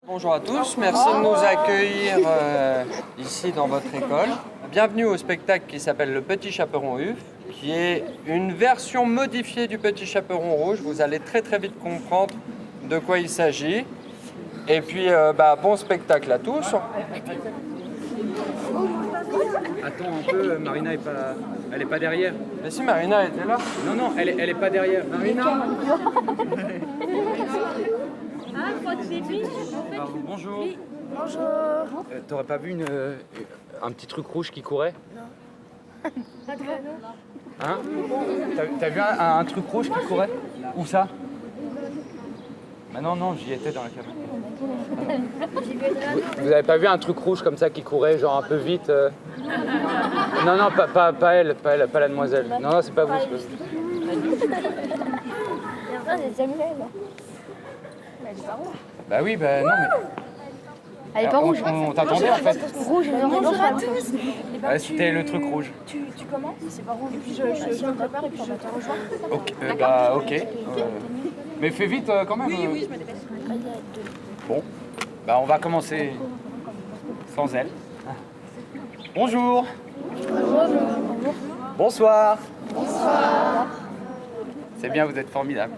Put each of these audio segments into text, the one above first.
Bonjour à tous, merci de nous accueillir ici dans votre école. Bienvenue au spectacle qui s'appelle Le Petit Chaperon Huff, qui est une version modifiée du Petit Chaperon Rouge. Vous allez très vite comprendre de quoi il s'agit. Et puis, bon spectacle à tous. Attends un peu, Marina elle est pas derrière. Mais si, Marina était là. Non, elle est pas derrière. Marina. Bonjour. Bonjour. T'aurais pas vu un petit truc rouge qui courait? Pas de panneau. Hein? T'as vu un truc rouge qui courait? Où ça? Bah non, j'y étais dans la cabane. Vous avez pas vu un truc rouge comme ça qui courait, genre un peu vite? Non, pas elle, pas la demoiselle. Non, c'est pas vous. Elle est pas rouge. Bah oui, bah non, mais. Elle est pas rouge. On t'attendait en fait. Rouge, elle est Bonjour à tous. Ouais, c'était le truc rouge. Tu commences? C'est pas rouge. Et puis je me prépare et puis je te rejoins. Ok, ok. Mais fais vite quand même. Oui, je me dépêche. Bon, on va commencer sans elle. Bonjour. Bonsoir. C'est bien, vous êtes formidable.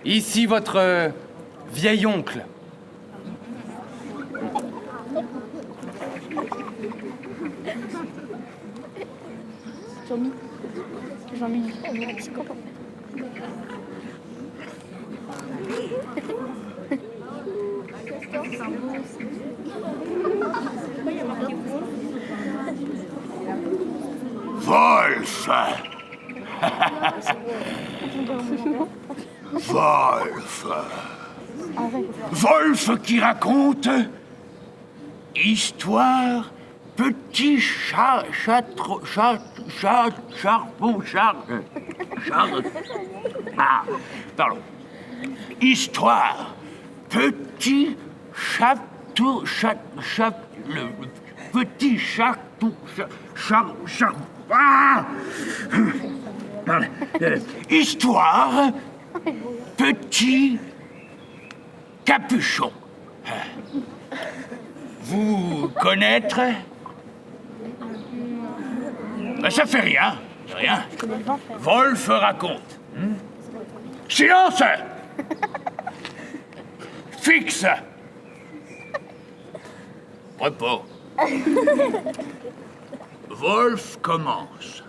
Ici votre vieil oncle. Jean-Mi. Wolf. Wolf. Wolf qui raconte histoire petit pardon. Histoire petit chatou le petit chatou histoire petit capuchon. Vous connaître? Ben, ça fait rien. Wolf raconte. Silence! Fixe! Repos. Wolf commence.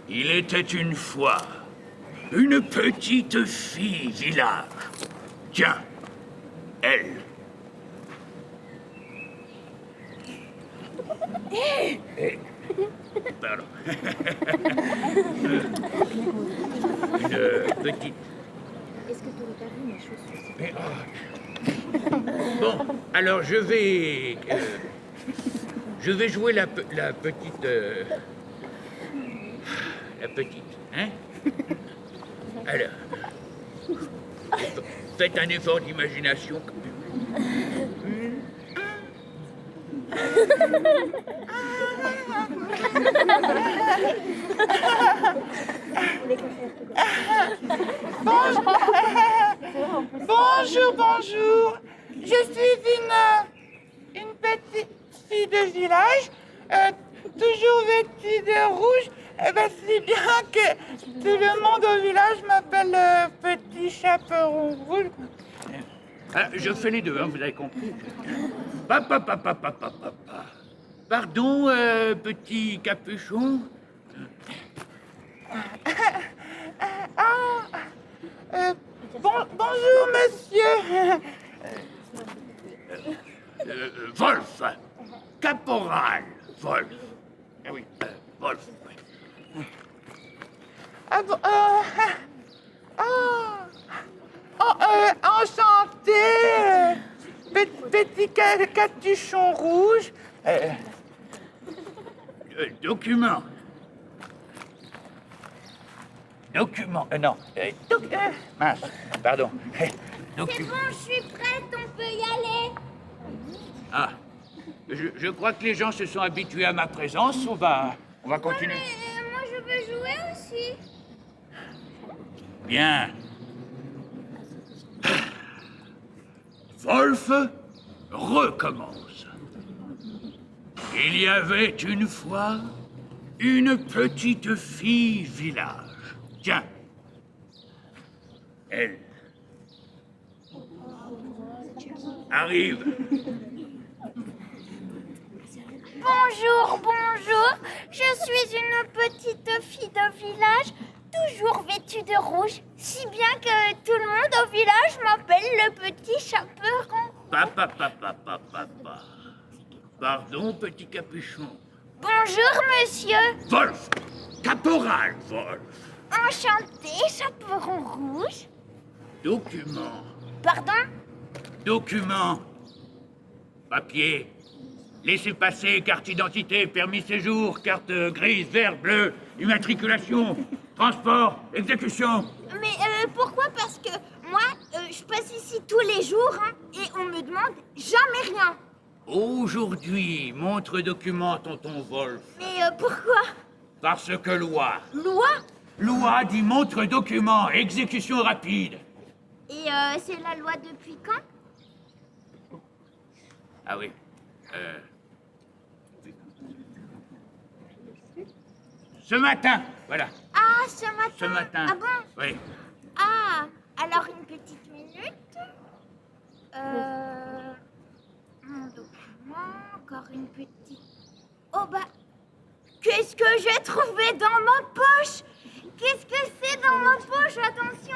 Il était une fois une petite fille village. Tiens, elle. Pardon. Une petite. Est-ce que tu n'aurais pas vu mes chaussures? Bon, alors je vais jouer la petite. La petite, hein? Alors. Faites un effort d'imagination. Bonjour. Je suis une petite fille de village, toujours vêtue de rouge. Si bien que tout le monde au village m'appelle Petit Chaperon Rouge. Je fais les deux, hein, vous avez compris. Pardon, petit capuchon. Bonjour, monsieur. Wolf. Caporal Wolf. Ah oui, Wolf. Ah bon, enchanté, petit capuchon rouge. Document. Non. Mince, pardon. C'est bon, je suis prête, on peut y aller. Ah, je crois que les gens se sont habitués à ma présence. On va continuer. Mais moi, je veux jouer aussi. Bien. Wolf recommence. Il y avait une fois une petite fille village. Tiens. Elle arrive. Bonjour, bonjour. Je suis une petite fille de village, toujours vêtue de rouge, si bien que tout le monde au village m'appelle le petit chaperon. Papa. Pardon, petit capuchon. Bonjour, monsieur. Wolf. Caporal Wolf. Enchanté, chaperon rouge. Document. Pardon? Document. Papier. Laissez-passer, carte d'identité, permis séjour, carte grise, vert, bleu, immatriculation, transport, exécution. Mais pourquoi? Parce que moi, je passe ici tous les jours hein, et on me demande jamais rien. Aujourd'hui, montre document, tonton Wolf. Mais pourquoi? Parce que loi. Loi? Loi dit montre document, exécution rapide. Et c'est la loi depuis quand? Ah oui. Ce matin, voilà. Ah, ce matin. Ce matin. Ah bon? Oui. Ah, alors une petite minute. Mon document, encore une petite... Oh bah, qu'est-ce que j'ai trouvé dans ma poche? Qu'est-ce que c'est dans ma poche? Attention.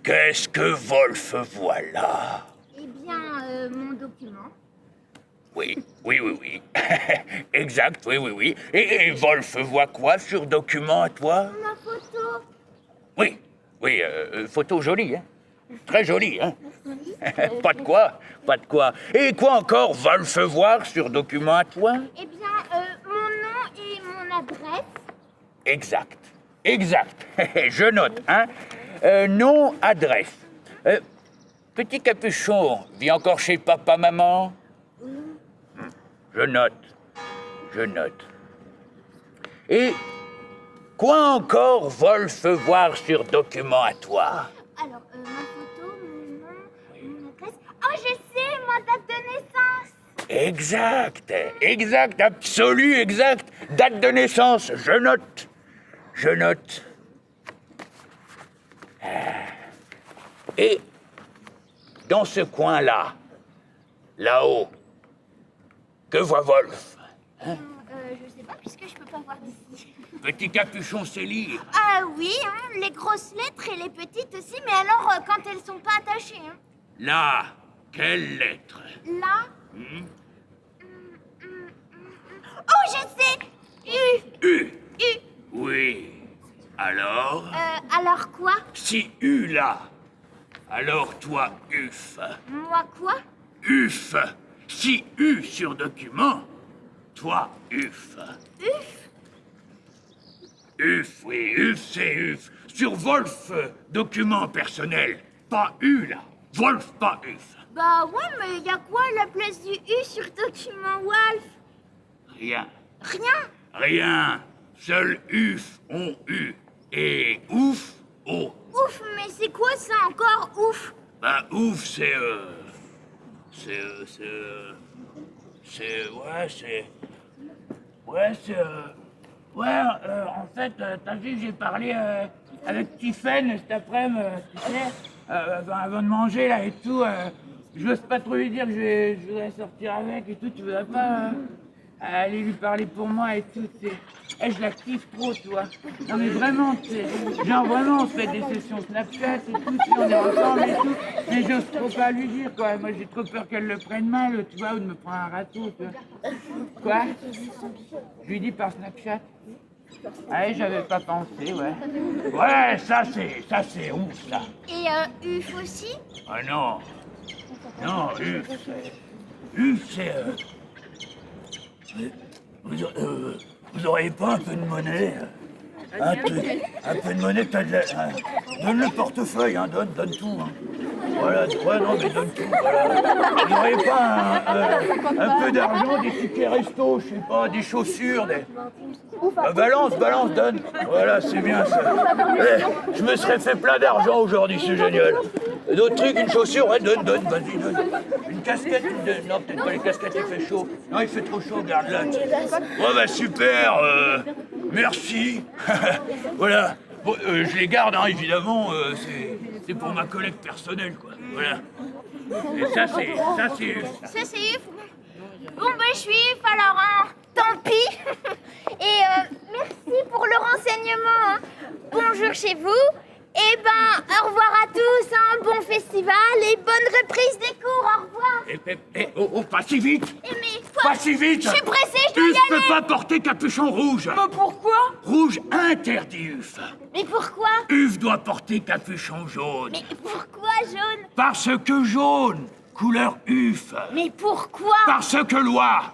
Qu'est-ce que Wolf voit là? Eh bien, mon document. Oui. Exact, oui. Et Wolf voit quoi sur document à toi? Ma photo. Oui, photo jolie, hein? Très jolie, hein? Pas de quoi. Et quoi encore Wolf voir sur document à toi? Eh bien, mon nom et mon adresse. Exact. Je note, hein? Nom, adresse. Petit capuchon, vit encore chez papa, maman? Je note. Et quoi encore Wolf voir sur document à toi? Alors, ma photo, mon nom, mon adresse. Oh, je sais, ma date de naissance. Exact, absolu exact. Date de naissance, je note. Et dans ce coin-là, là-haut, que voit Wolf? Je sais pas, puisque je peux pas voir d'ici. Petit capuchon sait lire. Ah oui, hein, les grosses lettres et les petites aussi, mais alors quand elles sont pas attachées. Hein. Là, quelle lettre? Là. Oh, je sais. U. Oui. Alors? Alors quoi? Si U là, alors toi, UF. Moi quoi? UF. Si U sur document, toi, UF. UF, oui, UF, c'est UF. Sur Wolf, document personnel. Pas U, là. Wolf, pas UF. Bah ouais, mais y a quoi à la place du U sur document Wolf? Rien. Rien? Seul UF ont U. Et ouf, O. Ouf, mais c'est quoi ça encore, ouf? Bah, ouf, c'est, en fait, t'as vu, j'ai parlé avec Tiffen cet après-midi, tu sais, avant de manger, là, et tout. J'ose pas trop lui dire que je voudrais sortir avec et tout, tu voudrais pas... Allez lui parler pour moi et tout, je la kiffe trop, tu vois. Non mais vraiment, genre vraiment, on se fait des sessions Snapchat et tout, on est ensemble et tout. Mais j'ose trop pas lui dire, quoi. Moi, j'ai trop peur qu'elle le prenne mal, tu vois, ou de me prendre un râteau, tu vois. Quoi? Je lui dis par Snapchat. Ah, j'avais pas pensé, ouais. Ouais, ça c'est ouf, ça. Et Uf aussi? Ah non. Non, Uf, c'est... Vous auriez pas un peu de monnaie un peu de monnaie, t'as de la... donne le portefeuille, hein, donne tout. Hein. Voilà, ouais, non, mais donne tout, voilà. Vous n'auriez pas un peu d'argent, des tickets resto, je sais pas, des chaussures, des... balance, donne. Voilà, c'est bien ça. Je me serais fait plein d'argent aujourd'hui, c'est génial. D'autres trucs, une chaussure, ouais, donne, vas-y, donne. Une casquette, non, peut-être pas les casquettes, il fait chaud. Non, il fait trop chaud, garde-la. Ouais, bah super, merci. Voilà. Bon, je les garde, hein, évidemment, c'est pour ma collecte personnelle, quoi. Voilà. Et ça, c'est Uf. Ça, c'est Uf. Bon, ben, je suis Uf, alors, hein, tant pis. Et merci pour le renseignement. Hein. Bonjour chez vous. Et ben, au revoir à tous, hein, bon festival et bonne reprise des cours, au revoir. Oh, pas si vite. Mais Pas si vite. Je suis pressée, je dois Uf y aller. peut pas porter capuchon rouge. Mais pourquoi? Rouge interdit, Uf. Mais pourquoi? Uf doit porter capuchon jaune. Mais pourquoi jaune? Parce que jaune, couleur Uf. Mais pourquoi? Parce que loi.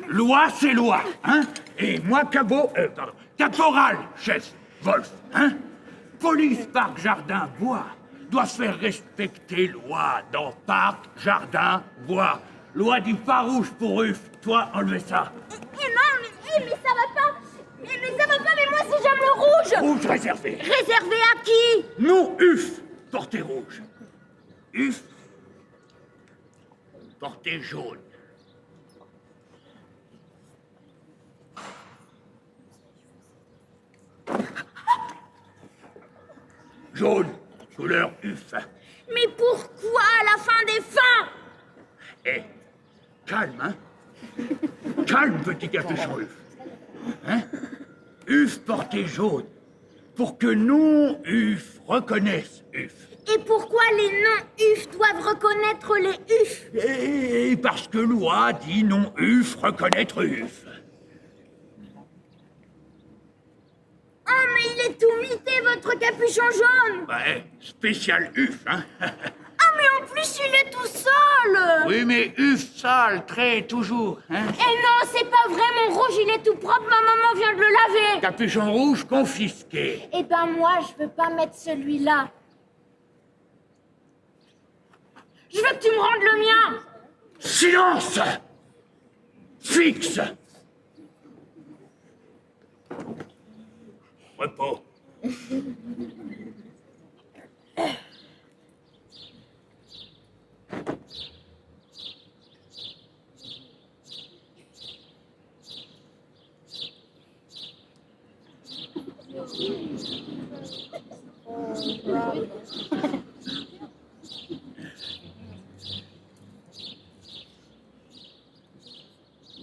Loi, c'est loi, hein. Et moi, caporal, chef, Wolf, hein. Police, parc, jardin, bois, doit faire respecter loi dans parc, jardin, bois. Loi dit pas rouge pour Uf. Toi, enlevez ça. Mais ça va pas. Mais ça va pas, mais moi si j'aime le rouge. Rouge réservé. Réservé à qui? Non, Uf, portez rouge. Uf, portez jaune. Jaune, couleur Uf. Mais pourquoi à la fin des fins? Eh, calme, hein. Calme, petit capuchon Uf. Hein? Uf porté jaune, pour que non-Uf reconnaissent Uf. Et pourquoi les non-UF doivent reconnaître les UF? Et parce que loi dit non-Uf reconnaître Uf. Oh, mais il est tout mité, votre capuchon jaune! Ouais, spécial Uf, hein. Ah, mais en plus, il est tout seul! Oui, mais Uf sale, très, toujours, hein. Eh non, c'est pas vrai, mon rouge, il est tout propre, ma maman vient de le laver! Capuchon rouge confisqué. Eh ben, moi, je veux pas mettre celui-là. Je veux que tu me rendes le mien! Silence! Fixe! Repos.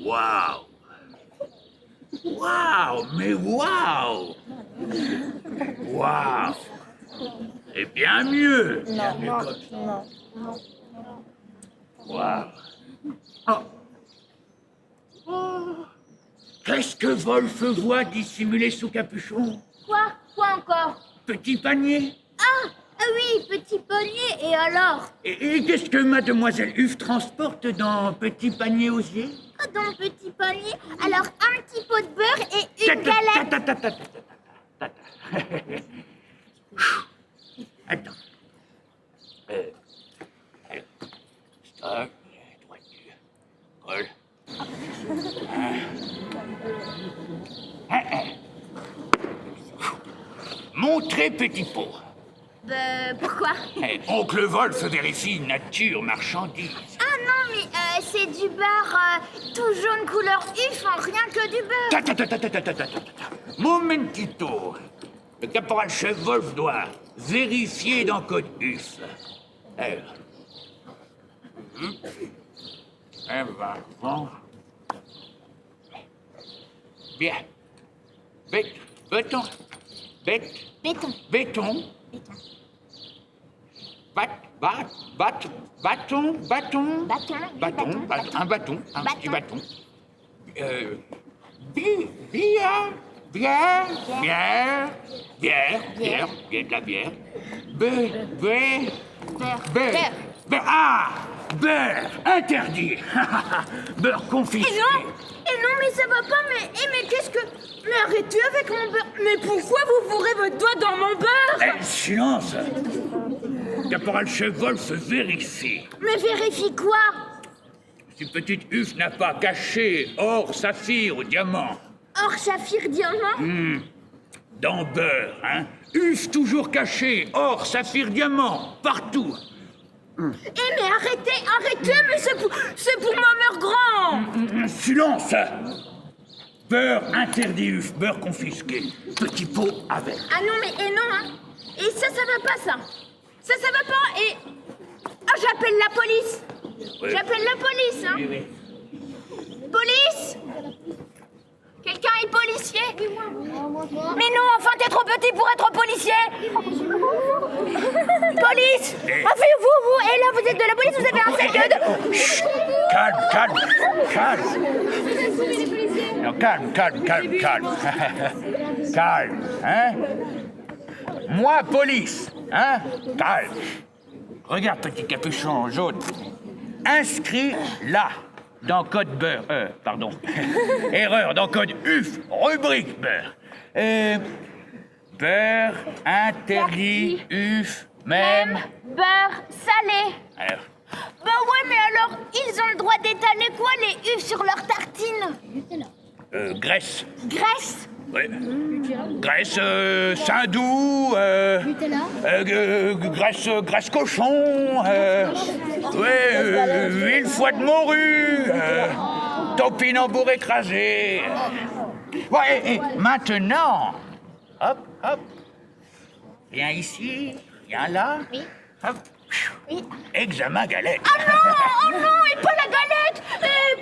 Waouh! Waouh! Mais waouh! Waouh! Et bien mieux! Non. Waouh! Oh. Qu'est-ce que Wolf voit dissimulé sous capuchon? Quoi encore? Petit panier? Ah oui, petit panier, et alors? Et qu'est-ce que mademoiselle Uf transporte dans petit panier osier? Dans le petit panier, alors un petit pot de beurre et une galette. Attends. Stop. Droiture. Colle. Montrez petit pot. Pourquoi? Oncle Wolf vérifie nature marchandise. Ah non, mais c'est du beurre tout jaune couleur UF, rien que du beurre. Momentito. Le caporal chef Wolf doit vérifier dans code UF. Alors. Bien. Béton. Béton. Béton. Bâton. Un bâton. Un petit bâton. Bière. De la bière. Beurre. Interdit. Beurre confisqué. Et non, mais ça va pas, mais qu'est-ce que... Mais arrêtez avec mon beurre. Mais pourquoi vous fourrez votre doigt dans mon beurre? Silence. Caporal chef Wolf vérifie. Mais vérifie quoi? Si petite Uf n'a pas caché or, saphir ou diamant. Or, saphir, diamant? Dans beurre, hein. Uf toujours caché, or, saphir, diamant, partout. Eh mais arrêtez, mais c'est pour ma mère grand. Silence. Beurre interdit Uf, beurre confisqué. Petit pot avec. Ah non, mais et non, hein. Et ça va pas, ça. Ça va pas, et... Ah, j'appelle la police. Oui. J'appelle la police, hein. Oui. Police? Quelqu'un est policier? Mais non, enfin, t'es trop petit pour être policier. Police? Enfin, vous, et là, vous êtes de la police, vous avez un sac de... Chut. Calme. Non, calme, hein. Moi, police, hein. Calme. Regarde, petit capuchon jaune. Inscrit là. Dans code beurre, erreur, dans code UF, rubrique beurre. Beurre, interdit, UF, même. Beurre salé. Alors, Bah ouais, mais alors, ils ont le droit d'étaler quoi, les ufs sur leur tartine? Graisse. Graisse? Ouais. Graisse, saindoux, graisse cochon, huile foie de morue, topinambour écrasé. Ouais, et maintenant, hop, viens ici, viens là, hop, examen galette. Oh non, et pas la galette!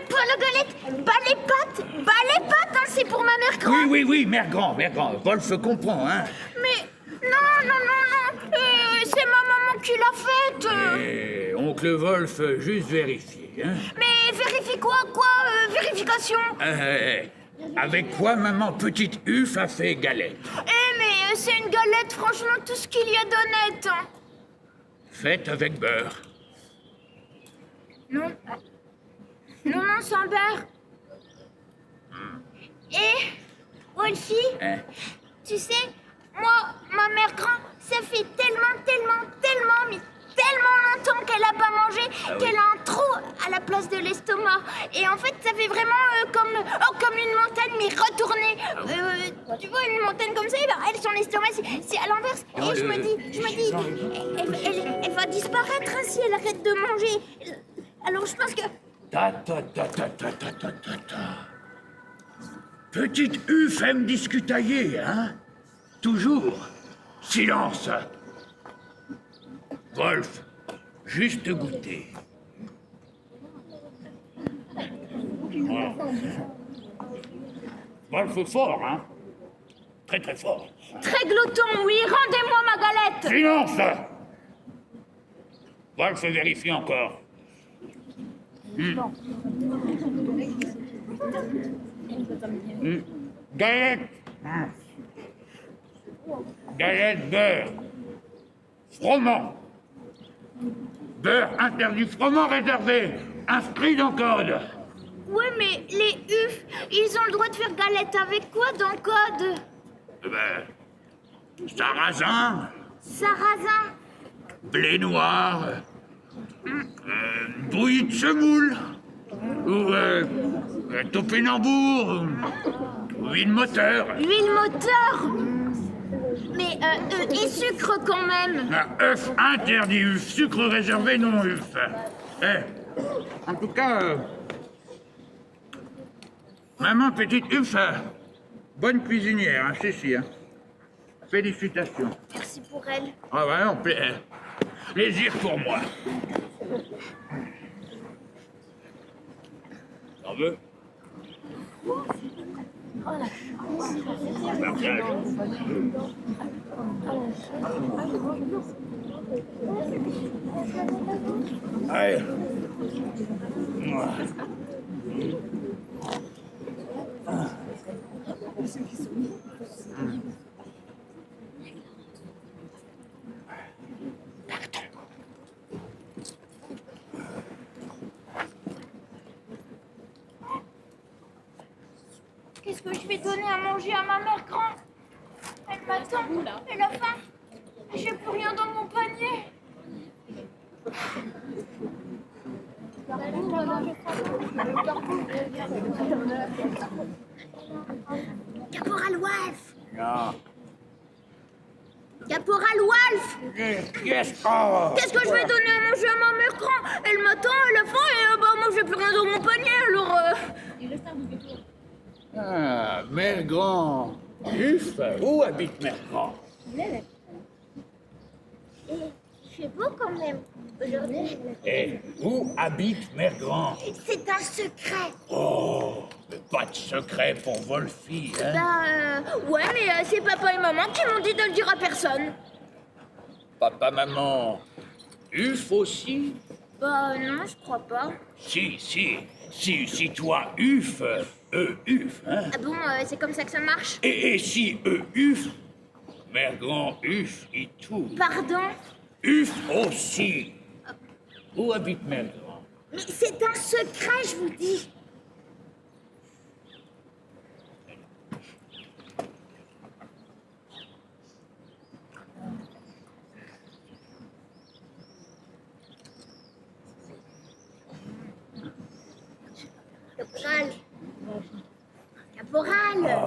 Pas la galette! Bas les pattes, hein, c'est pour ma mère grand. Oui, mère grand. Wolf comprend, hein. Mais non, c'est ma maman qui l'a faite. Et oncle Wolf, juste vérifier, hein. Mais vérifie quoi, vérification? Avec quoi maman petite Uf a fait galette? Mais c'est une galette, franchement, tout ce qu'il y a d'honnête. Hein. Faite avec beurre. Non, sans beurre. Et, Wolfie, tu sais, moi, ma mère grand, ça fait tellement longtemps qu'elle a pas mangé, qu'elle a un trou à la place de l'estomac. Et en fait, ça fait vraiment comme une montagne, mais retournée. Tu vois, une montagne comme ça, et ben, elle, son estomac, c'est à l'inverse. Et je me dis, elle va disparaître hein, si elle arrête de manger. Alors, je pense que... Petite Uf aime discutailler, hein? Toujours. Silence. Wolf, juste goûter. Wolf est fort, hein? Très fort. Très glouton, oui, rendez-moi ma galette. Silence. Wolf vérifie encore. Galette. Galette, beurre. Froment. Beurre interdit, froment réservé. Inscrit dans code. Ouais, mais les ufs, ils ont le droit de faire galette avec quoi dans le code? Sarrasin. Sarrasin. Blé noir. Bouillie de semoule. Ou topinambour. Huile moteur. Huile moteur. Mais et sucre quand même. œuf interdit, uf. Sucre réservé, non uf. En tout cas, maman petite uf, bonne cuisinière, hein, Cécile. Hein. Félicitations. Merci pour elle. Ah ouais, non, plaisir pour moi. T'en veux? Oh, Partage. Allez. Qu'est-ce que je vais donner à manger à ma mère grand? Elle m'attend, elle a faim. J'ai plus rien dans mon panier. Caporal Wolf! Non. Caporal Wolf! Qu'est-ce que je vais donner à manger à ma mère grand? Elle m'attend, elle a faim et moi j'ai plus rien dans mon panier alors. Ah, Mère Grand. Uf, où habite Mère Grand? Il fait beau quand même aujourd'hui. Et où habite Mère Grand? C'est un secret. Oh, mais pas de secret pour Wolfie, hein? Ouais, mais c'est papa et maman qui m'ont dit de le dire à personne. Papa, maman. Uf aussi? Bah non, je crois pas. Si toi, Uf, Uf, hein? Ah bon, c'est comme ça que ça marche? Et si Uf, Mère Grand, Uf, et tout. Pardon? Uf aussi. Où habite Mère Grand? Mais c'est un secret, je vous dis. Caporal.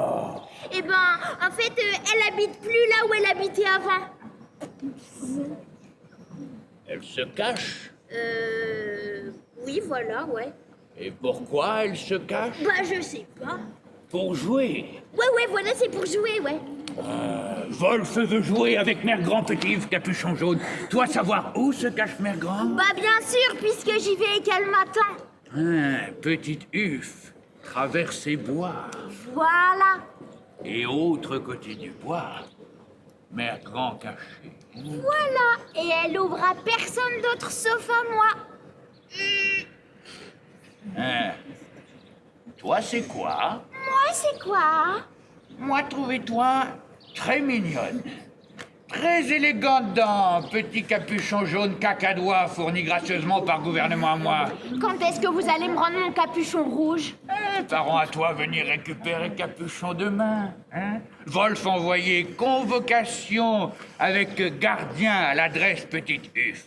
Eh ben, en fait, elle habite plus là où elle habitait avant. Elle se cache? Oui, voilà, ouais. Et pourquoi elle se cache? Bah, je sais pas. Pour jouer. Ouais, voilà, c'est pour jouer, ouais. Wolf veut jouer avec Mère Grand, petit Yves Capuchon Jaune. Toi, savoir où se cache Mère Grand? Bah, bien sûr, puisque j'y vais et qu'elle m'attend. Petite Uf traverse ces bois. Voilà. Et autre côté du bois, Mère Grand caché. Voilà. Et elle ouvre à personne d'autre sauf à moi. Toi, c'est quoi? Moi, c'est quoi? Moi, trouvais-toi très mignonne. Très élégante dans petit capuchon jaune cacadois fourni gracieusement par gouvernement à moi. Quand est-ce que vous allez me rendre mon capuchon rouge? Parents à toi venir récupérer capuchon demain. Hein? Wolf envoyé convocation avec gardien à l'adresse petite Uf.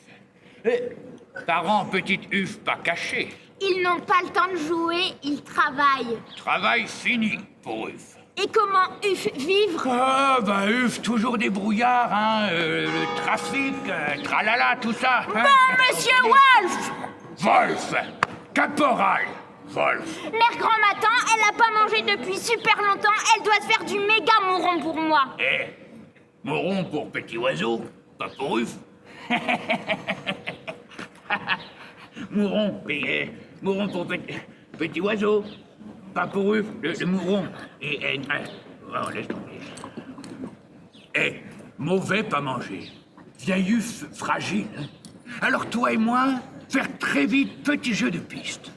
Parents petite Uf pas caché. Ils n'ont pas le temps de jouer, ils travaillent. Travail fini pour Uf. Et comment vivre? Uf, toujours des brouillards, hein, le trafic, tralala, tout ça. Hein? Bon, monsieur Wolf! Wolf! Caporal Wolf! Mère Grand m'attend, elle n'a pas mangé depuis super longtemps, elle doit se faire du méga mouron pour moi. Mouron pour petit oiseau, pas pour Uf. Mouron, mouron pour petit oiseau. Pas pour eux, le mouron. Oh, laisse tomber. Mauvais pas manger. Vieille Uf fragile. Alors toi et moi, faire très vite petit jeu de piste.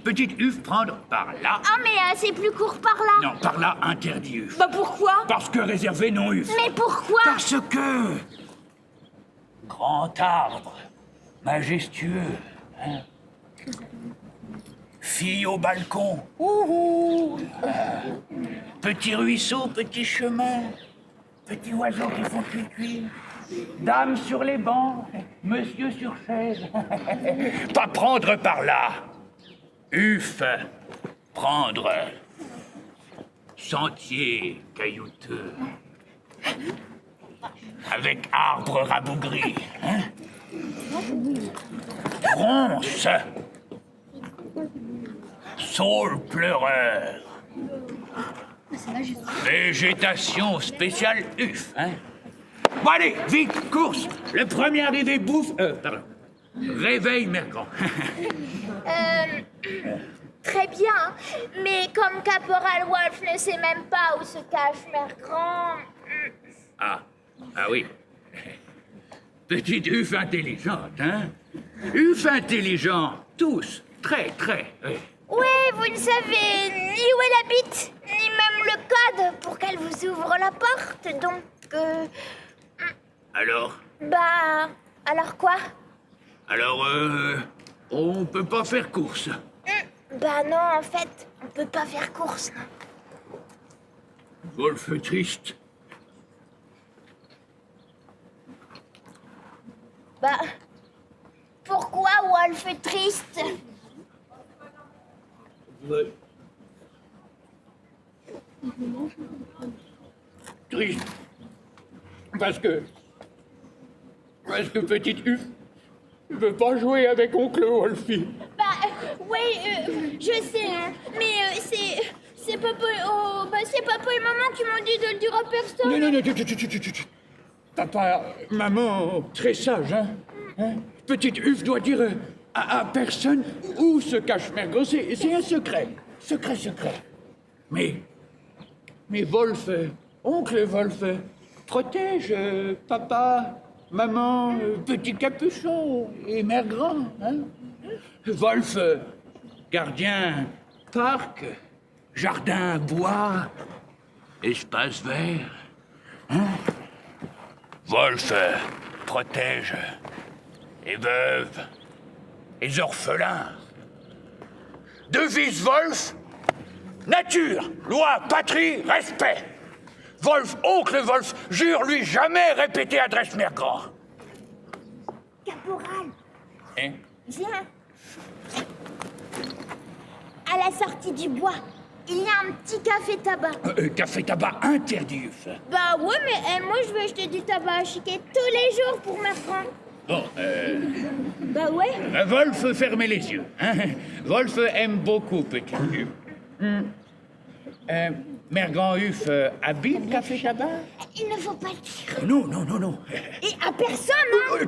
Petite Uf prendre par là. Ah, mais c'est plus court par là. Non, par là interdit Uf. Bah pourquoi? Parce que réservé non Uf. Mais pourquoi? Parce que... Grand arbre, majestueux, hein? Fille au balcon. Petit ruisseau, petit chemin. Petits oiseaux qui font cuit-cuit. Dame sur les bancs, monsieur sur chaise. Pas prendre par là. Uf, prendre. Sentier caillouteux. Avec arbre rabougri. Hein? Ronce. Saule pleureur. Végétation spéciale Uf, hein? Bon allez, vite, course. Le premier arrivé bouffe... pardon. Réveille, Mère Grand. très bien. Mais comme Caporal Wolf ne sait même pas où se cache Mère Grand... Ah oui. Petite Uf intelligente, hein? Uf intelligent, tous, très, oui. Ouais, vous ne savez ni où elle habite, ni même le code pour qu'elle vous ouvre la porte, donc... Alors? Bah... alors quoi? Alors, on peut pas faire course. Bah non, en fait, on peut pas faire course, non. Wolf triste. Bah... pourquoi Wolf est triste? Ouais. Triste. Parce que petite Uf ne veut pas jouer avec oncle Wolfie. Bah, je sais, hein, mais c'est papa, c'est papa et maman qui m'ont dit de le dire à personne. Non, papa, maman, très sage, hein? Petite Uf doit dire à personne où se cache Mère Grand. C'est un secret. Secret. Mais Wolf, oncle Wolf, protège papa, maman, petit capuchon et Mère Grand, hein? Wolf, gardien, parc, jardin, bois, espace vert, hein? Wolf protège les veuves, les orphelins. Devise Wolf, nature, loi, patrie, respect. Wolf, oncle Wolf, jure lui jamais répéter adresse Mère Grand. Caporal, Hein? viens. À la sortie du bois, il y a un petit café-tabac. Café tabac interdit, Uf. Bah ouais, mais moi je veux acheter du tabac à chiquet tous les jours pour Mère Grand. Bon, Bah ouais. Wolf, fermez les yeux. Hein? Wolf aime beaucoup petit Uf. Mère Grand Uf habite café tabac? Il ne faut pas le dire. Non. Et à personne, hein.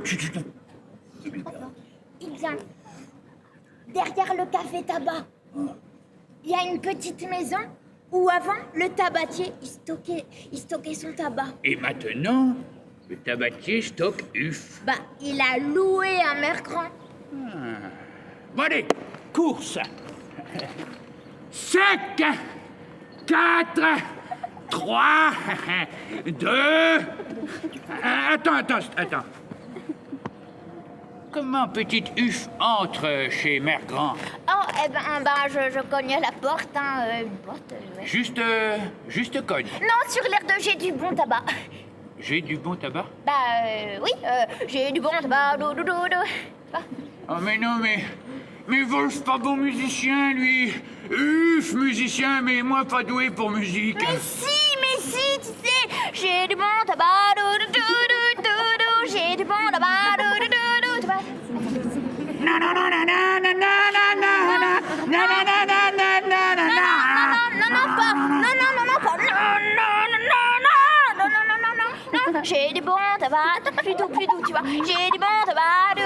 Il vient derrière le café-tabac. Il y a une petite maison où avant, le tabatier, il stockait son tabac. Et maintenant, le tabatier stocke Uf. Bah, il a loué un Mère Grand. Bon allez, course. 5, 4, 3, 2... Attends. Comment petite Uf entre chez Mère Grand? Oh, je cogne la porte, hein. Une porte, ouais. Juste cogne. Non, sur l'air de j'ai du bon tabac. J'ai du bon tabac? Bah, oui, j'ai du bon tabac. Ah. Oh mais non, mais Wolf pas bon musicien, lui. Uf, musicien, mais moi pas doué pour musique. Mais si, tu sais, j'ai du bon tabac. J'ai du bon tabac. J'ai du bon tabac, plus doux, tu vois. J'ai du bon tabac,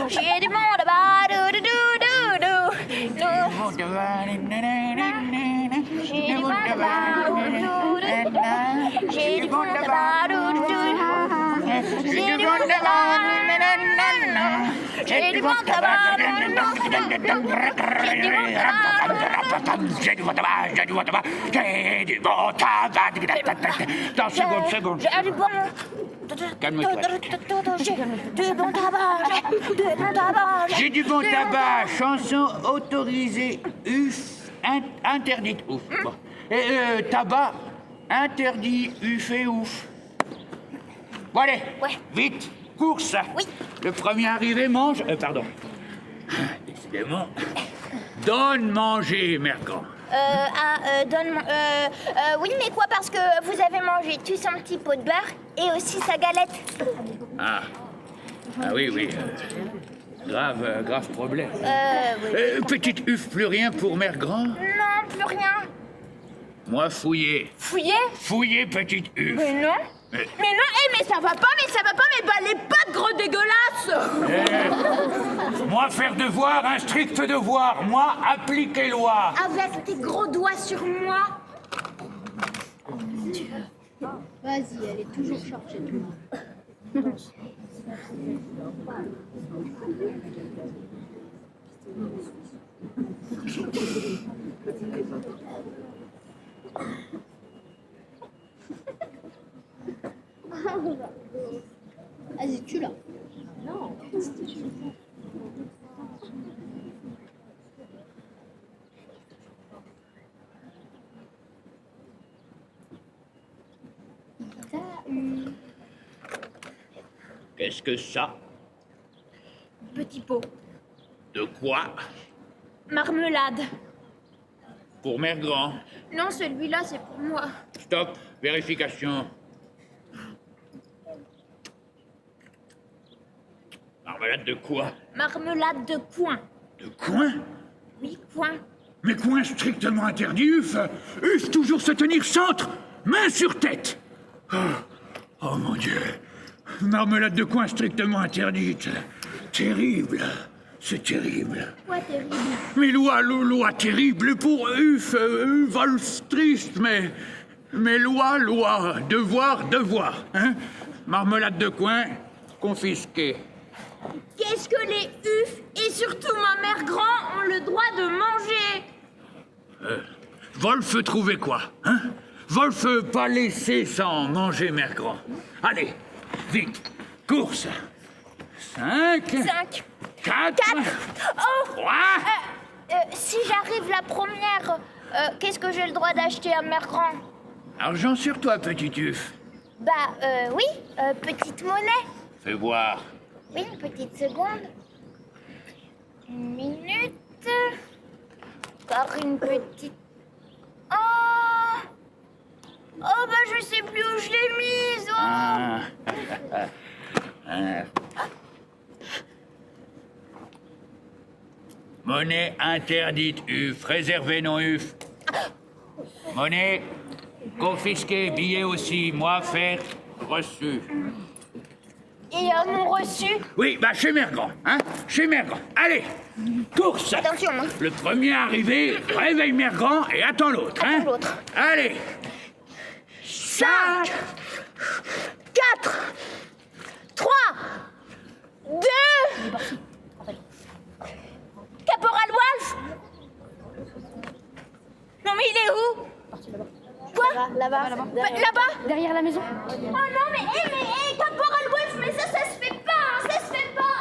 j'ai du bon tabac, J'ai du bon tabac, j'ai du bon tabac, j'ai du bon tabac, j'ai du bon tabac, j'ai du bon tabac. Attends, seconde. J'ai du bon. Calme-toi. J'ai du bon tabac. J'ai du bon tabac, chanson autorisée, Uf, interdite, ouf. Bon. Et tabac, interdit, Uf et ouf. Bon allez, Ouais. vite, course. Oui. Le premier arrivé mange... pardon. Décidément. Donne manger, Mère Grand. Donne-moi. Oui, mais quoi? Parce que vous avez mangé tout son petit pot de beurre et aussi sa galette. Ah oui. Grave problème. Oui. Petite Uf, plus rien pour Mère Grand? Non, plus rien. Moi, fouiller. Fouiller? Petite Uf. Mais non. Mais non, mais ça va pas, mais bah les pattes gros dégueulasses. Moi, faire devoir, un strict devoir. Moi, appliquer loi. Avec tes gros doigts sur moi. Vas-y, elle est toujours chargée. Vas-y, tu l'as. Non. Qu'est-ce que ça? Petit pot. De quoi? Marmelade. Pour Mère Grand. Non, celui-là, c'est pour moi. Stop, vérification. Marmelade de quoi? Marmelade de coin. De coin? Oui, coin. Mais coin strictement interdit, Uf. Uf, toujours se tenir centre, main sur tête. Oh mon Dieu. Marmelade de coin strictement interdite. Terrible. C'est terrible. Quoi, terrible? Mais loi terrible pour Uf, Wolfstrist, mais loi, devoir, hein? Marmelade de coin, confisquée. Qu'est-ce que les ufs et surtout ma mère grand ont le droit de manger? Wolf trouvait quoi, hein? Wolf pas laissé sans manger Mère Grand. Allez, vite, course. 5. 5. 4. Oh! 3. Si j'arrive la première, qu'est-ce que j'ai le droit d'acheter à mère grand? Argent sur toi, petit Uf. Bah, oui, petite monnaie. Fais voir. Oui, une petite seconde. Une minute. Encore une petite... Oh! Oh, bah, je sais plus où je l'ai mise. Oh! Monnaie interdite, Uf. Réservée, non, Uf. Monnaie confisquée, billet aussi. Moi, fait, reçu. Et mon reçu? Oui, bah chez Mère Grand, hein? Chez Mère Grand. Allez, course. Attention, hein. Le premier arrivé, réveille Mère Grand et attends l'autre, hein? Attends l'autre. Allez. 5. 4. 3. 2. Caporal Wolf? Non, mais il est où? Quoi? Là-bas. Là-bas? Derrière la maison. Oh non, mais Caporal Wolf, mais ça se fait pas, hein, ça se fait pas!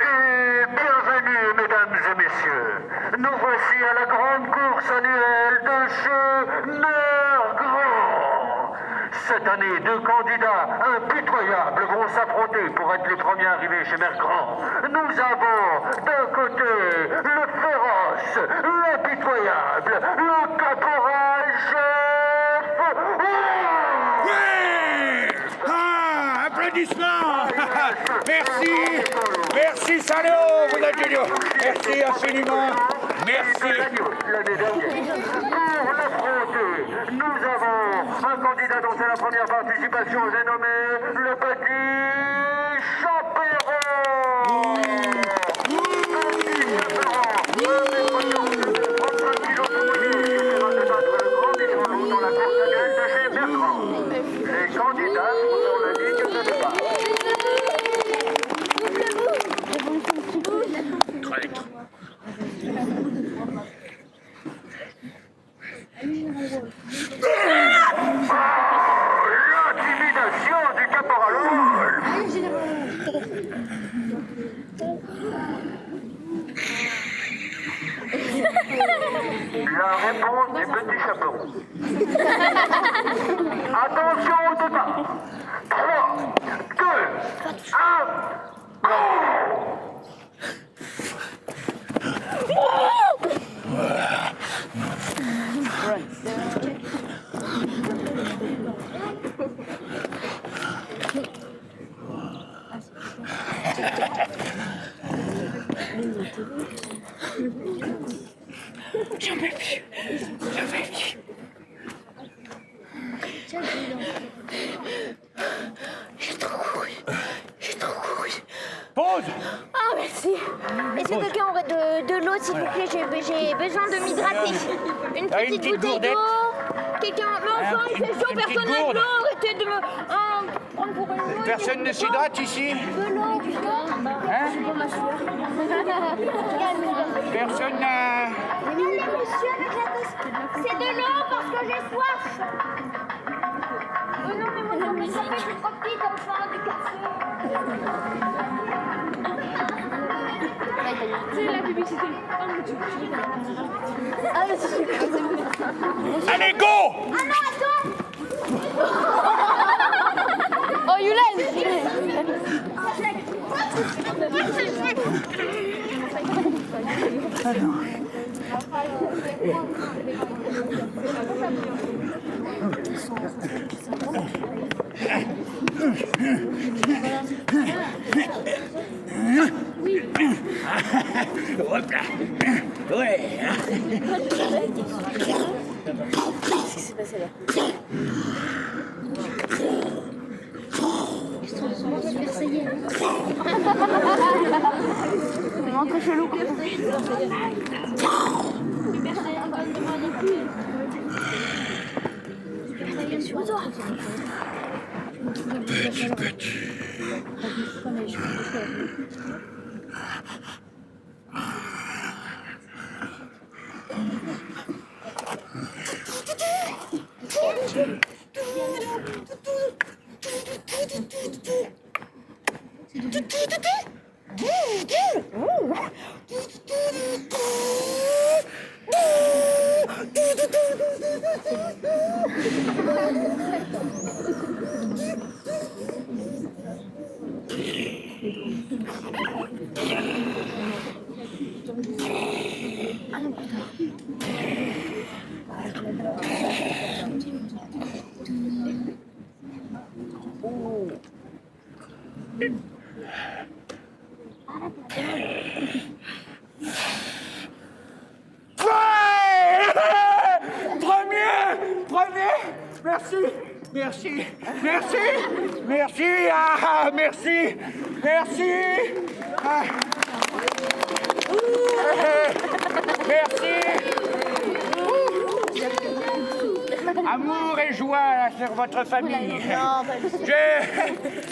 Et bienvenue, mesdames et messieurs. Nous voici à la grande course annuelle de chez Mère Grand. Cette année, 2 candidats impitoyables vont s'affronter pour être les premiers arrivés chez Mère Grand. Nous avons d'un côté le féroce, l'impitoyable, le caporal chef. Ouais! Ah, applaudissements. Merci. Merci, salaud, vous êtes géniaux. Merci infiniment. Merci. L'année dernière. Pour l'affronter, nous avons un candidat dont c'est la première participation, j'ai nommé le petit Chaperon. Petit Chaperon, 35 kilos de moyenne, qui essaiera de battre le grand échelon dans la course annuelle de chez Bertrand. Les candidats sont sur la ligne de départ. Traître. L'intimidation du caporal Wolf. La réponse du petit chaperon. Attention au départ. 3, 2, 1, go! J'en peux plus. J'ai trop couru. Pause. Ah, merci. Est-ce que quelqu'un aurait de l'eau, s'il vous plaît? J'ai besoin de m'hydrater. Une petite bouteille d'eau. Quelqu'un... Mais enfin, il fait chaud, personne n'a de l'eau. Arrêtez de me prendre pour une mouille. Personne ne s'hydrate ici? De l'eau, du temps. Hein? Personne n'a... Regardez, monsieur, c'est de l'eau parce que j'ai soif. Oh non, mais moi, ça fait du coffee comme ça, du café. C'est la publicité. Ah, mais c'est Allez, go! Ah non, attends. Oh, Yulen! Hop là. Ouais. Qu'est-ce qui s'est passé là? Versaillais. C'est vraiment très chelou. Petit. Merci, merci, merci. Merci. Amour et joie sur votre famille.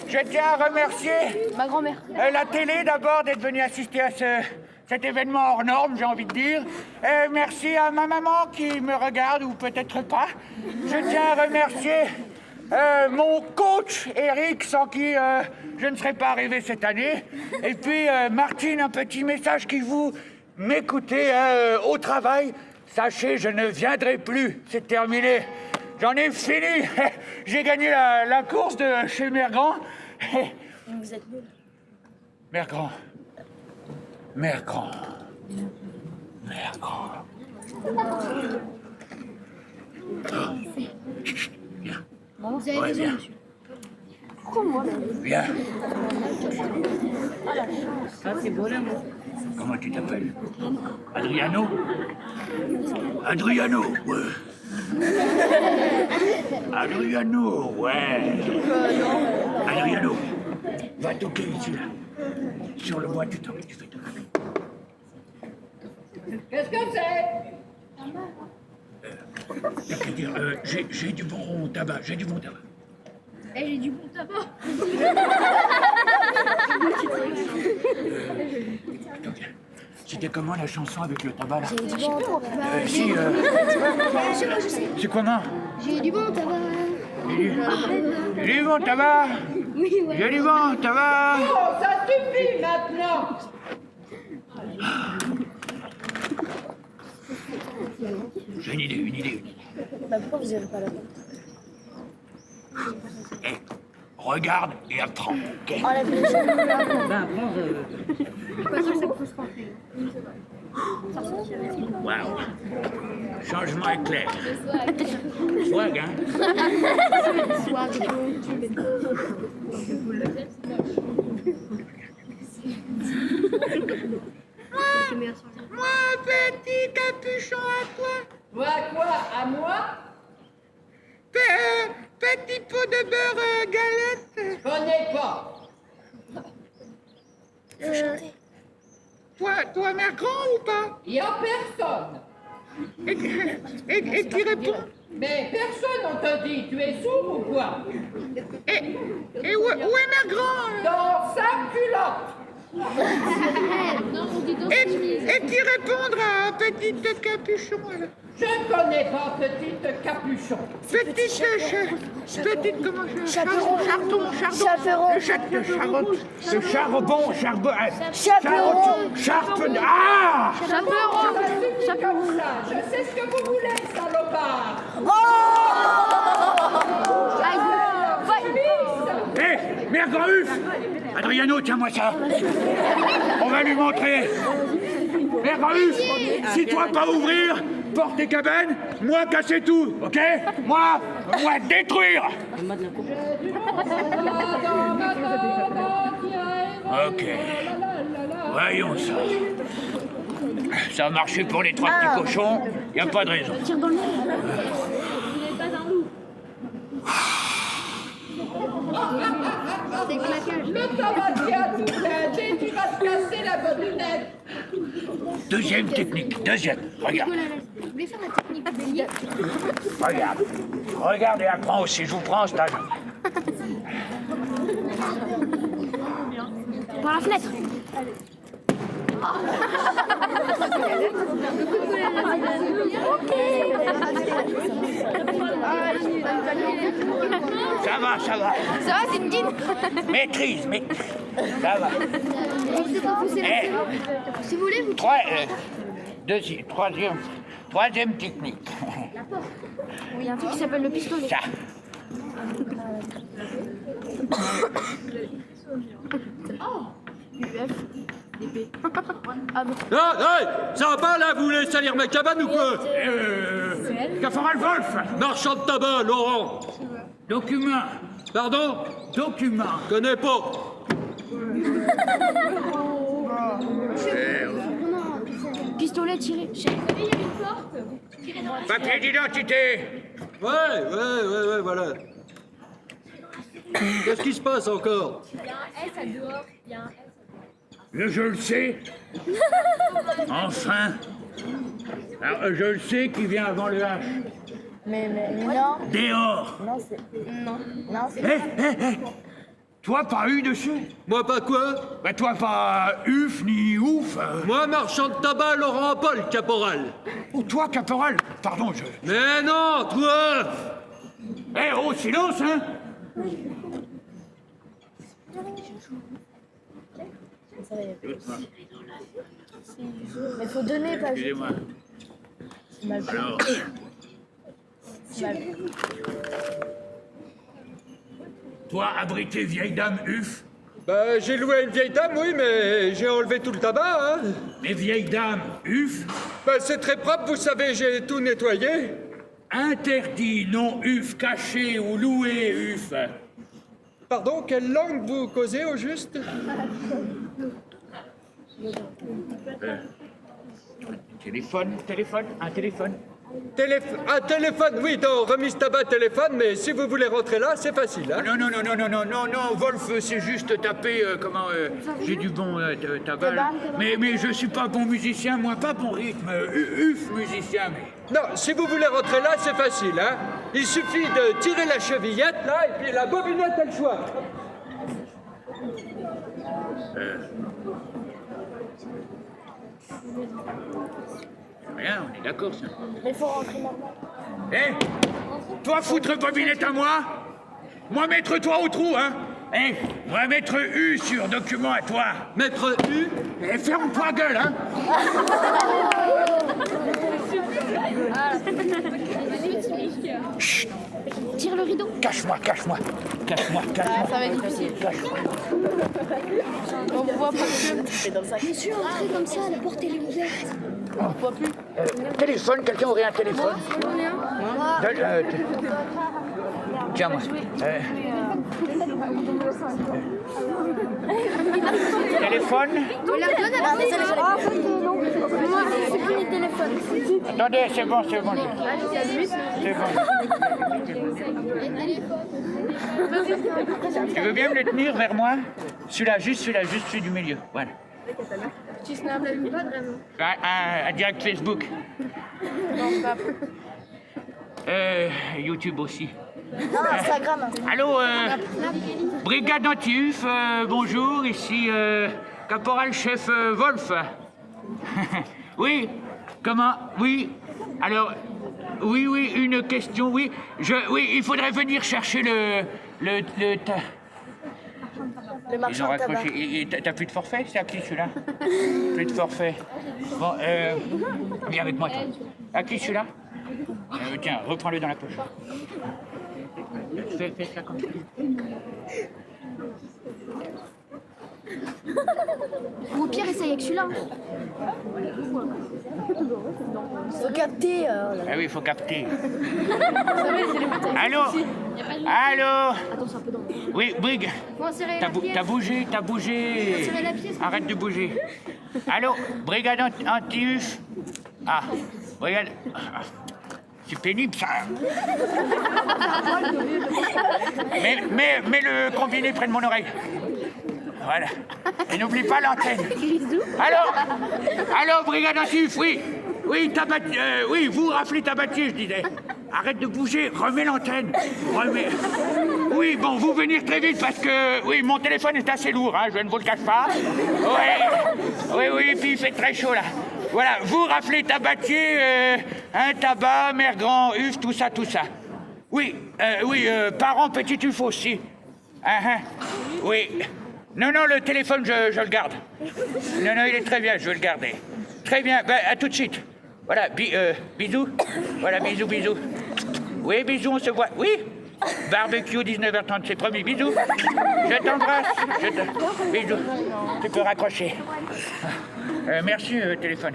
Je tiens à remercier Ma grand-mère. la télé d'abord d'être venue assister à cet événement hors norme, j'ai envie de dire. Merci à ma maman qui me regarde, ou peut-être pas. Je tiens à remercier mon coach, Eric, sans qui je ne serais pas arrivé cette année. Et puis, Martine, un petit message qui vous m'écoutez au travail. Sachez, je ne viendrai plus. C'est terminé. J'en ai fini. J'ai gagné la course de chez Mergrand. Vous êtes nul. Mergrand. Mergrand. Mergrand. Viens. Vous avez Ouais, raison, viens. monsieur. Pourquoi moi là? Viens. Ah, c'est beau l'amour. Comment tu t'appelles? Adriano? Adriano, ouais. Adriano, ouais. Adriano, va toquer ici, là. Sur le bois, tu toques, tu fais toquer. Qu'est-ce que c'est? T'as qu'à dire, j'ai du bon tabac, j'ai du bon tabac. Eh, j'ai du bon tabac. Toque. C'était comment la chanson avec le tabac, là? J'ai du bon tabac. Si, Je sais. c'est comment? J'ai du bon tabac. J'ai du bon tabac. Oui, ouais. J'ai du bon tabac. Oh, ça suffit maintenant. J'ai une idée. Bah, pourquoi vous irez pas là-bas? Regarde et apprends, ok? Oh, la vieille chose. Waouh. Changement éclair. Swag, hein? Moi, petit capuchon à toi. Moi, quoi? À moi? Petit pot de beurre galette. Je connais pas. Toi, mère grand ou pas? Il n'y a personne. Et qui répond? Mais personne, on te dit, tu es sourd ou quoi? Et où est mère grand? Dans sa culotte. Et qui répondre à petite capuchon alors? Je ne connais pas petite capuchon. Petite comment je... Chaperon. Chardon. Chaperon. Le charbon. Chaperon. Ah! Comme ça, je sais ce que vous voulez, salopard. Hé, mère grand uf! Adriano, tiens-moi ça. On va lui montrer. Mère grand uf, si toi pas ouvrir, porte tes cabanes, moi casser tout, ok? Moi détruire. Ok. Voyons ça. Ça a marché pour les 3 petits cochons, y a pas de raison. Tire dans le nez. Le tabatier a tout blindé, tu vas te casser la bonne lunette. Deuxième technique, regarde. Vous voulez faire la technique du bélier? Regarde et apprends aussi, je vous prends en stage. Par la fenêtre. Ça va. Ça va, c'est une dîne. Maîtrise. Ça va. Si vous voulez, vous... Troisième technique. Il y a un truc qui s'appelle le pistolet. Ça. UF, DP. Ah bon. Hey, ça va pas là, vous voulez salir ma cabane ou quoi? Caporal Wolf. Marchand de tabac, Laurent. Document. Pardon? Document. Connais pas. Pistolet tiré. Papier d'identité. Ouais, voilà. Qu'est-ce qui se passe encore? Je le sais. Enfin. Alors, je le sais qui vient avant le H. Mais non. Dehors. Non, c'est... Hé. Toi, pas U dessus? Moi pas quoi? Bah toi, pas UF ni ouf. Moi, marchand de tabac, Laurent Paul, caporal. Ou toi, caporal. Pardon, je... Mais non, toi! Eh oh, silence, hein. Mais faut donner, pas juste. Excusez-moi. Alors... Toi, abrité vieille dame UF. Bah, j'ai loué une vieille dame, oui, mais j'ai enlevé tout le tabac, hein. Mais vieille dame UF. Bah, c'est très propre, vous savez, j'ai tout nettoyé. Interdit non UF caché ou loué UF. Pardon, quelle langue vous causez au juste? Un téléphone. Un téléphone, oui, dans remise tabac téléphone, mais si vous voulez rentrer là, c'est facile, hein. Non, Wolf, c'est juste taper, j'ai du bon tabac. Mais je suis pas bon musicien, moi, pas bon rythme, UF musicien, mais... Non, si vous voulez rentrer là, c'est facile, hein. Il suffit de tirer la chevillette, là, et puis la bobinette, elle choix. Rien, on est d'accord, ça. Mais faut rentrer maintenant. Hé, toi foutre bobinette à moi, moi mettre toi au trou, hein. Moi mettre U sur document à toi. Mettre U. Et ferme-toi gueule, hein. Chut. Tire le rideau. Cache-moi. Ça va être difficile. On voit pas que... Monsieur, entrez comme ça, la porte elle est ouverte. On voit plus. Téléphone, quelqu'un aurait un téléphone? Tiens-moi. Téléphone? On la donne à la moi, j'ai supprimé le téléphone. Attendez, c'est bon. C'est bon. Tu veux bien me le tenir vers moi? Celui-là, juste celui du milieu. Voilà. Tu snaps pas vraiment. Un direct Facebook. Non, pas. YouTube aussi. Non, Instagram. Allô, brigade anti-UF, bonjour, ici caporal-chef Wolf. Oui, comment? Oui, alors, oui, une question, oui. Oui, il faudrait venir chercher le marchand de tabac. T'as plus de forfait? C'est à qui celui-là? Plus de forfait. Bon, viens avec moi, toi. À qui celui-là? Tiens, reprends-le dans la poche. Fais ça comme ça. Ou au pire, essaye avec celui-là. Faut capter. Ah oui, il faut capter. Allô? Allô? Attends, c'est un peu dans le... Oui, Brig. Bon, serrez la pièce. T'as bougé. Serrez la pièce. Arrête de bouger. Allô? Brigade anti-UF. Ah, brigade... C'est pénible, ça. Mets le combiné près de mon oreille. Voilà. Et n'oublie pas l'antenne. Allô, brigade anti-UF, oui. Oui, oui, vous raflez tabatier, je disais. Arrête de bouger, remets l'antenne. Oui, bon, vous venir très vite parce que, oui, mon téléphone est assez lourd, hein, je ne vous le cache pas. Oui, puis il fait très chaud, là. Voilà, vous raflez tabatier, un tabac, mère grand, UF, tout ça. Oui, parents, petit UF aussi. Oui. Non, le téléphone, je le garde. Non, il est très bien, je vais le garder. Très bien, à tout de suite. Voilà, bisous. Voilà, bisous. Oui, bisous, on se voit. Oui, barbecue 19h30, c'est promis. Bisous. Je t'embrasse. Bisous. Tu peux raccrocher. Merci, téléphone.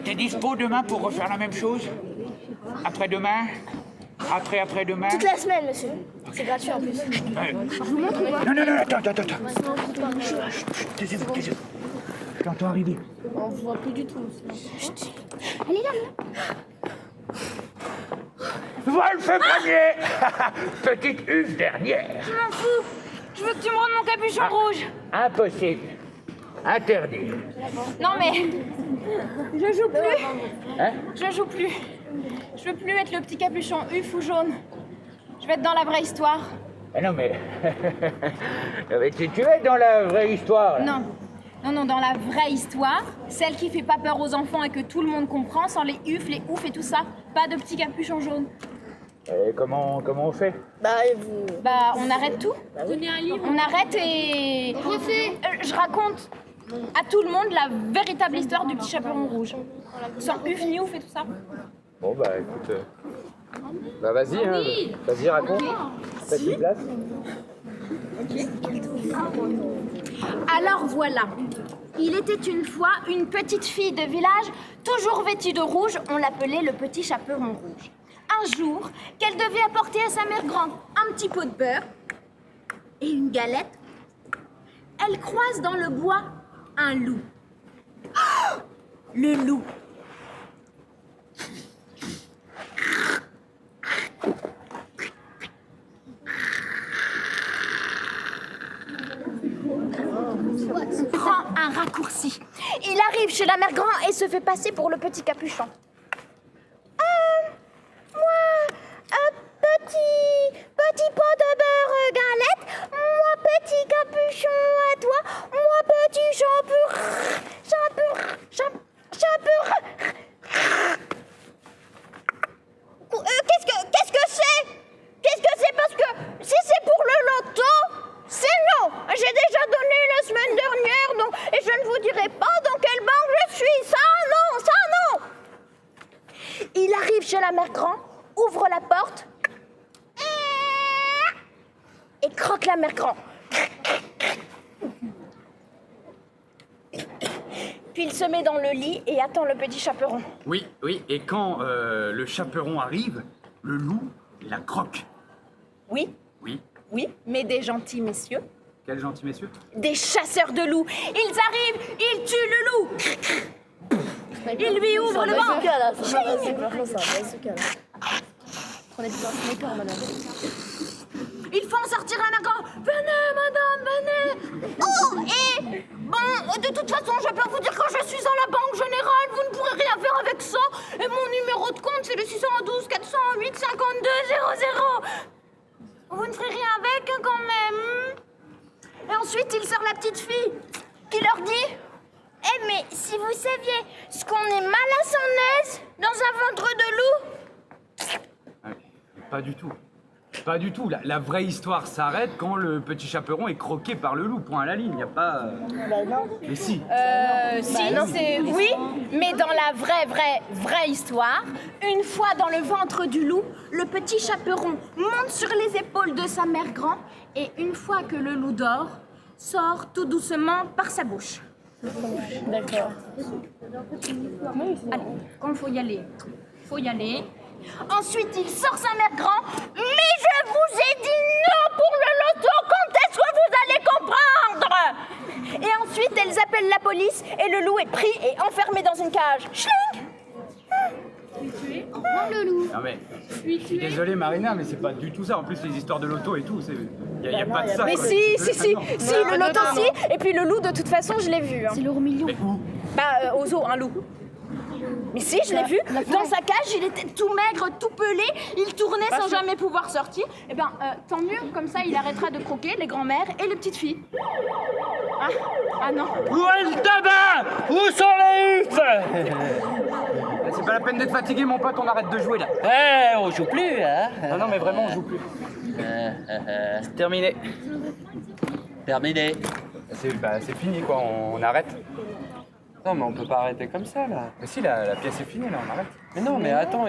T'es dispo demain pour refaire la même chose? Après-demain? Après-demain? Toute la semaine, monsieur. C'est gratuit en plus. Je vous montre ou pas? Non, attends. Taisez-vous. Je t'entends arriver. On ne voit plus du tout. Chut. Elle est là. Wolf premier. Petite UF dernière. Je m'en fous. Je veux que tu me rendes mon capuchon rouge. Impossible. Interdit. Non mais... Je joue plus. Hein? Je joue plus. Je veux plus être le petit capuchon UF ou jaune. Je vais être dans la vraie histoire. Ah non mais... non, mais tu es dans la vraie histoire, là. Non, dans la vraie histoire, celle qui fait pas peur aux enfants et que tout le monde comprend, sans les UF, les ouf et tout ça. Pas de petit capuchon jaune. Et comment on fait? On arrête tout. Donnez un livre. On arrête et... Refais. Je raconte à tout le monde la véritable histoire du petit chaperon rouge. Sans UF ni ouf et tout ça. Bon, écoute... vas-y, vas-y, raconte. Faites une place. Alors voilà. Il était une fois une petite fille de village, toujours vêtue de rouge, on l'appelait le petit chaperon rouge. Un jour, qu'elle devait apporter à sa mère grande un petit pot de beurre et une galette, elle croise dans le bois un loup. Oh, le loup. Prend un raccourci. Il arrive chez la mère grand et se fait passer pour le petit capuchon. Petit pot de beurre galette, moi petit capuchon à toi, moi petit chaperon. Qu'est-ce que c'est? Qu'est-ce que c'est? Parce que si c'est pour le loto, c'est non. J'ai déjà donné la semaine dernière, donc, et je ne vous dirai pas dans quelle banque je suis. Ça non. Il arrive chez la mère grand, ouvre la porte et croque la mère grand. Puis il se met dans le lit et attend le petit chaperon. Oui, et quand le chaperon arrive, le loup la croque. Oui, mais des gentils messieurs. Quel gentil messieurs? Des chasseurs de loups. Ils arrivent, ils tuent le loup. Ils lui ouvrent le ventre. C'est un bazooka. Prenez plus un sniper, madame. Ils font sortir la mère grand. Venez, madame, venez. Oh, et Bon, de toute façon, je peux vous dire que je suis à la Banque Générale, vous ne pourrez rien faire avec ça. Et mon numéro de compte, c'est le 612 408 52 00. Vous ne ferez rien avec, quand même. Et ensuite, il sort la petite fille, qui leur dit... Eh, mais si vous saviez ce qu'on est mal à son aise dans un ventre de loup. Pas du tout. Pas du tout. La vraie histoire s'arrête quand le petit chaperon est croqué par le loup. Point à la ligne. Il n'y a pas... Mais si. Oui, mais dans la vraie histoire, une fois dans le ventre du loup, le petit chaperon monte sur les épaules de sa mère grand et une fois que le loup dort, sort tout doucement par sa bouche. D'accord. Allez, quand il faut y aller, faut y aller. Ensuite, il sort sa mère grand. Mais je vous ai dit non pour le loto. Quand est-ce que vous allez comprendre? Et ensuite, elles appellent la police et le loup est pris et enfermé dans une cage. Schling! Au revoir le loup. Non mais, je suis désolé Marina, mais c'est pas du tout ça. En plus, les histoires de loto et tout, il n'y a pas de ça. Mais quoi. si, le loto si. Et puis le loup, de toute façon, je l'ai vu. Hein. C'est l'euro million. Mais où? Bah, au zoo, un loup. Mais si, je l'ai vu. Dans sa cage, il était tout maigre, tout pelé. Il tournait sans jamais pouvoir sortir. Eh ben, tant mieux. Comme ça, il arrêtera de croquer les grands-mères et les petites filles. Ah non. Où est le tabac? Où sont les hufs? C'est pas la peine d'être fatigué, mon pote, on arrête de jouer là. Eh, on joue plus, hein? Non, mais vraiment, on joue plus. C'est terminé. Terminé. C'est fini, quoi, on arrête. Non, mais on peut pas arrêter comme ça, là. Mais si, la pièce est finie, là, on arrête. Mais non, mais attends,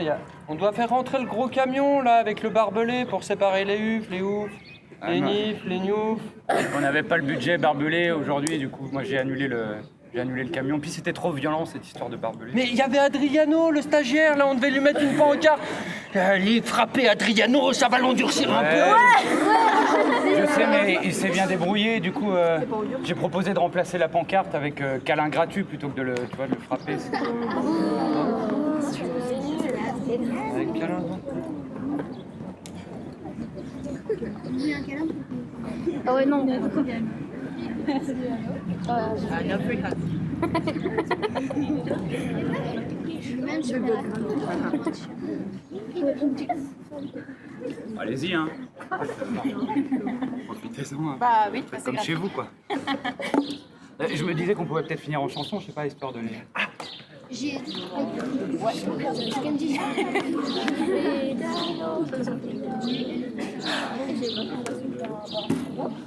on doit faire rentrer le gros camion, là, avec le barbelé, pour séparer les hufs, les oufs, les nifs, les gnoufs. On n'avait pas le budget barbelé aujourd'hui, du coup, moi, j'ai annulé le camion. Puis c'était trop violent, cette histoire de barbelé. Mais il y avait Adriano, le stagiaire, là, on devait lui mettre une pancarte. Allez, frapper Adriano, ça va l'endurcir un peu. Je sais, mais il s'est bien débrouillé. Du coup, j'ai proposé de remplacer la pancarte avec câlin gratuit plutôt que de le frapper. Avec câlin, Ah ouais, non. Même sur Allez-y, hein. Profitez-en. Hein. Bah oui, Faites comme chez vous, quoi. Je me disais qu'on pouvait peut-être finir en chanson, je sais pas, histoire de les... J'ai... Ouais. Candy.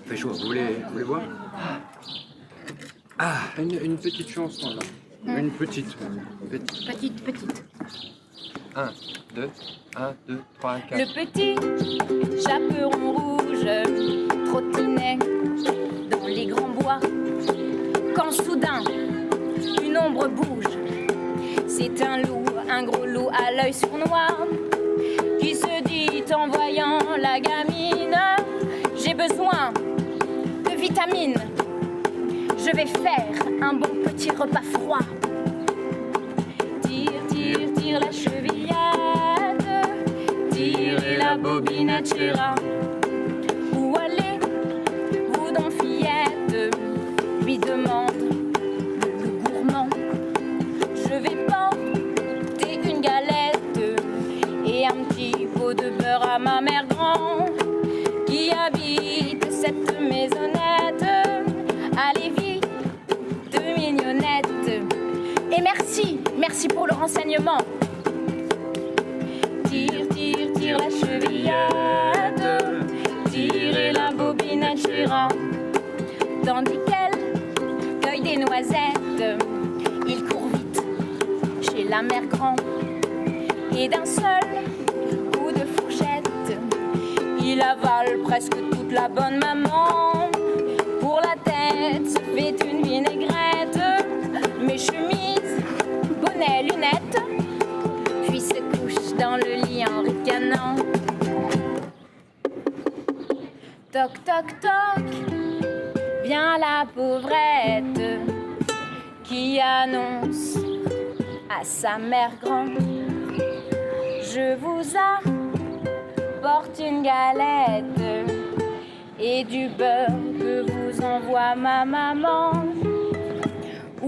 Fait chaud, vous voulez boire? Ah, une petite chanson, là. Une petite. Petite. 1, 2, 3, 4. Le petit chaperon rouge trottinait dans les grands bois quand soudain une ombre bouge. C'est un loup, un gros loup à l'œil sournois qui se dit en voyant la gamine: j'ai besoin de vitamines, je vais faire un bon petit repas froid. Tire la chevillette, tirez la bobinette, chéra. Où allez-vous donc, fillette? Lui demande le gourmand. Je vais porter une galette et un petit pot de beurre à ma mère grand qui habite cette maisonnette. Allez vite, mignonnette. Et merci pour le renseignement. Tire la chevillette, tirez la bobinette, chéra. Tandis qu'elle cueille des noisettes, il court vite chez la mère grand. Et d'un seul coup de fourchette, il avale presque toute la bonne maman. Pour la tête se fait une vinaigrette, mes chemises, bonnet, lunettes, puis se couche dans le lit en ricanant. Toc, toc, toc, vient la pauvrette qui annonce à sa mère grand: je vous apporte une galette et du beurre que vous envoie ma maman.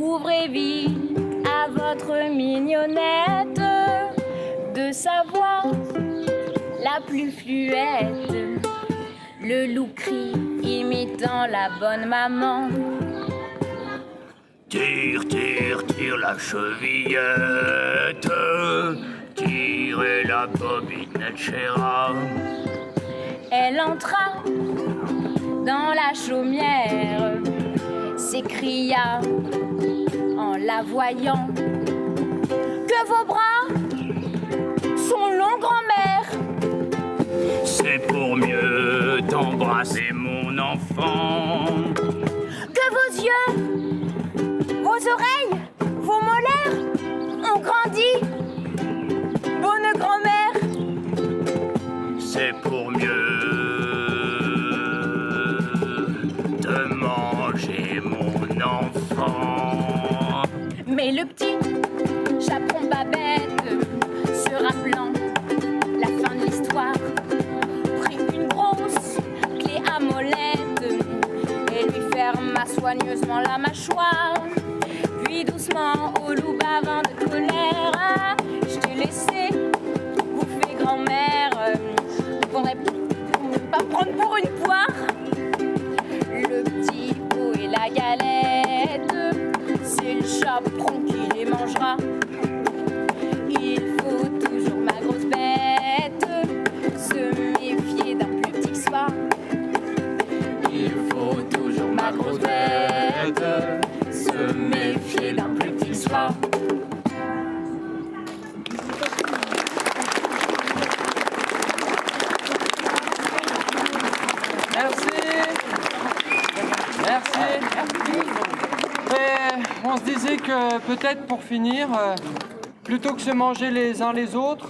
ouvrez vite à votre mignonnette de sa voix la plus fluette. Le loup crie, imitant la bonne maman. Tire, tire, tire la chevillette, tirez la bobinette, chéra. Elle entra dans la chaumière, s'écria en la voyant. Que vos bras sont longs, grand-mère. C'est pour mieux t'embrasser, mon enfant. Que vos yeux, vos oreilles, vos molaires ont grandi. Bonne grand-mère. C'est pour mieux te manger, mon enfant. Mais le petit chaperon Babette, se rappelant la fin de l'histoire, prit une grosse clé à molette et lui ferma soigneusement la mâchoire. Puis doucement au loup bavant de colère, ah, je t'ai laissé bouffer grand-mère, ne pourrais pas prendre pour une poire le petit pot et la galette. C'est le chaperon qui les mangera. Il faut toujours, ma grosse bête, se méfier d'un plus petit que soi. Il faut toujours, ma grosse bête, se méfier d'un plus petit que soi. On se disait que peut-être pour finir, plutôt que se manger les uns les autres,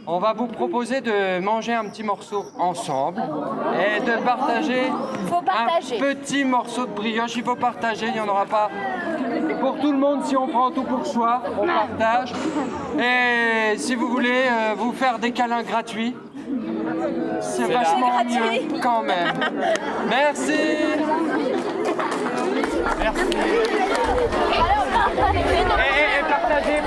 on va vous proposer de manger un petit morceau ensemble et de partager, un petit morceau de brioche. Il faut partager, il n'y en aura pas pour tout le monde si on prend tout pour soi, on partage. Et si vous voulez vous faire des câlins gratuits, c'est vachement mieux quand même. Merci. Merci. Et partagez.